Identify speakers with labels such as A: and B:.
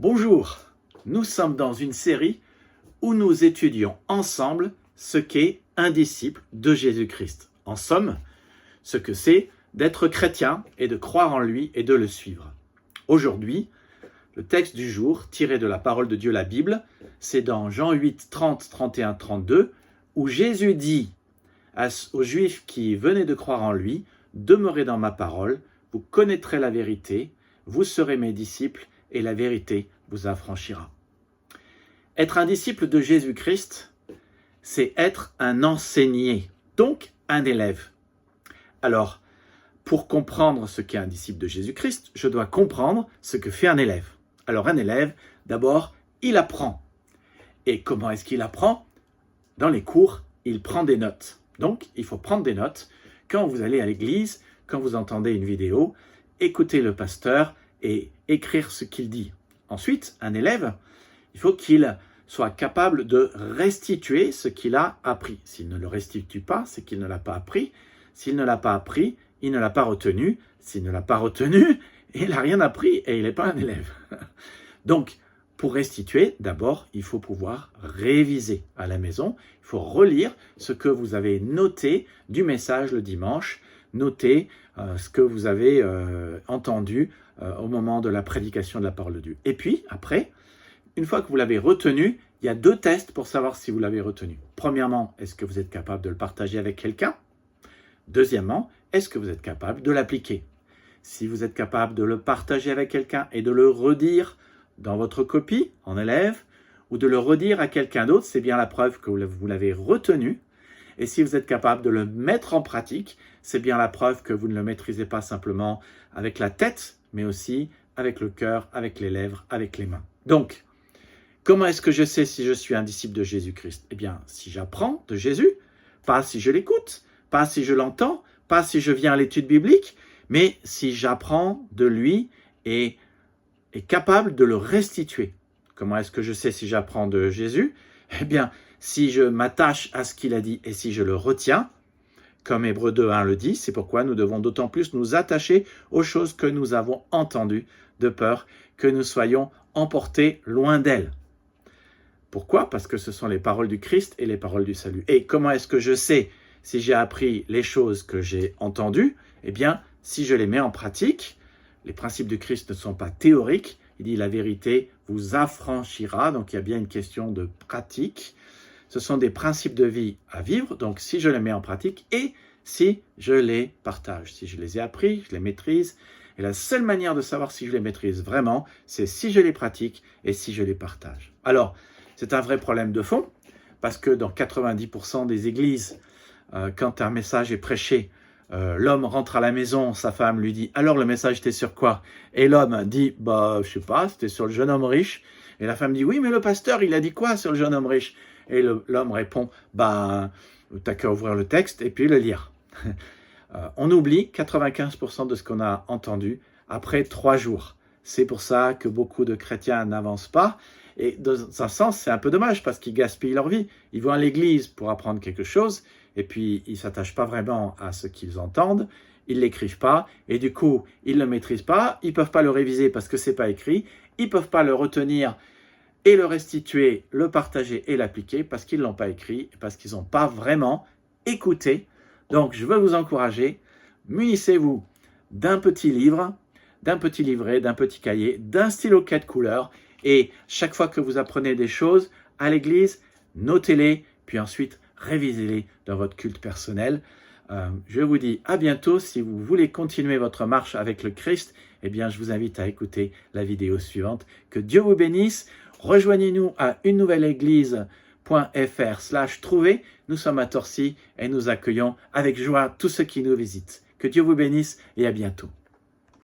A: Bonjour, nous sommes dans une série où nous étudions ensemble ce qu'est un disciple de Jésus-Christ. En somme, ce que c'est d'être chrétien et de croire en lui et de le suivre. Aujourd'hui, le texte du jour, tiré de la parole de Dieu, la Bible, c'est dans Jean 8, 30, 31, 32, où Jésus dit aux Juifs qui venaient de croire en lui, « Demeurez dans ma parole, vous connaîtrez la vérité, vous serez mes disciples et la vérité vous affranchira. » Être un disciple de Jésus-Christ, c'est être un enseigné, donc un élève. Alors, pour comprendre ce qu'est un disciple de Jésus-Christ, je dois comprendre ce que fait un élève. Alors un élève, d'abord, il apprend. Et comment est-ce qu'il apprend? Dans les cours, il prend des notes. Donc, il faut prendre des notes quand vous allez à l'église, quand vous entendez une vidéo, écoutez le pasteur et écrire ce qu'il dit. Ensuite, un élève, il faut qu'il soit capable de restituer ce qu'il a appris. S'il ne le restitue pas, c'est qu'il ne l'a pas appris. S'il ne l'a pas appris, il ne l'a pas retenu. S'il ne l'a pas retenu, il n'a rien appris et il n'est pas un élève. Donc, pour restituer, d'abord, il faut pouvoir réviser à la maison. Il faut relire ce que vous avez noté du message le dimanche, noter ce que vous avez entendu au moment de la prédication de la parole de Dieu. Et puis, après, une fois que vous l'avez retenu, il y a 2 tests pour savoir si vous l'avez retenu. Premièrement, est-ce que vous êtes capable de le partager avec quelqu'un? Deuxièmement, est-ce que vous êtes capable de l'appliquer? Si vous êtes capable de le partager avec quelqu'un et de le redire dans votre copie, en élève, ou de le redire à quelqu'un d'autre, c'est bien la preuve que vous l'avez retenu. Et si vous êtes capable de le mettre en pratique, c'est bien la preuve que vous ne le maîtrisez pas simplement avec la tête, mais aussi avec le cœur, avec les lèvres, avec les mains. Donc, comment est-ce que je sais si je suis un disciple de Jésus-Christ? Eh bien, si j'apprends de Jésus, pas si je l'écoute, pas si je l'entends, pas si je viens à l'étude biblique, mais si j'apprends de lui et est capable de le restituer. Comment est-ce que je sais si j'apprends de Jésus? Eh bien, si je m'attache à ce qu'il a dit et si je le retiens, comme Hébreux 2.1 le dit, c'est pourquoi nous devons d'autant plus nous attacher aux choses que nous avons entendues, de peur que nous soyons emportés loin d'elles. Pourquoi? Parce que ce sont les paroles du Christ et les paroles du salut. Et comment est-ce que je sais si j'ai appris les choses que j'ai entendues? Eh bien, si je les mets en pratique. Les principes du Christ ne sont pas théoriques. Il dit la vérité vous affranchira. Donc il y a bien une question de pratique. Ce sont des principes de vie à vivre. Donc si je les mets en pratique et si je les partage. Si je les ai appris, je les maîtrise. Et la seule manière de savoir si je les maîtrise vraiment, c'est si je les pratique et si je les partage. Alors, c'est un vrai problème de fond parce que dans 90% des églises, quand un message est prêché, l'homme rentre à la maison, sa femme lui dit « Alors le message était sur quoi ?» Et l'homme dit « Bah, je sais pas, c'était sur le jeune homme riche. » Et la femme dit « Oui, mais le pasteur, il a dit quoi sur le jeune homme riche ?» Et l'homme répond « Bah, t'as qu'à ouvrir le texte et puis le lire. » On oublie 95% de ce qu'on a entendu après 3 jours. C'est pour ça que beaucoup de chrétiens n'avancent pas. Et dans un sens, c'est un peu dommage parce qu'ils gaspillent leur vie. Ils vont à l'église pour apprendre quelque chose et puis ils ne s'attachent pas vraiment à ce qu'ils entendent. Ils ne l'écrivent pas et du coup, ils ne le maîtrisent pas. Ils ne peuvent pas le réviser parce que ce n'est pas écrit. Ils ne peuvent pas le retenir et le restituer, le partager et l'appliquer parce qu'ils ne l'ont pas écrit, parce qu'ils n'ont pas vraiment écouté. Donc, je veux vous encourager, munissez-vous d'un petit livre, d'un petit livret, d'un petit cahier, d'un stylo 4 couleurs et chaque fois que vous apprenez des choses à l'église, notez-les, puis ensuite révisez-les dans votre culte personnel. Je vous dis à bientôt. Si vous voulez continuer votre marche avec le Christ, eh bien, je vous invite à écouter la vidéo suivante. Que Dieu vous bénisse. Rejoignez-nous à unenouvelleenglise.fr/trouver. Nous sommes à Torcy et nous accueillons avec joie tous ceux qui nous visitent. Que Dieu vous bénisse et à bientôt.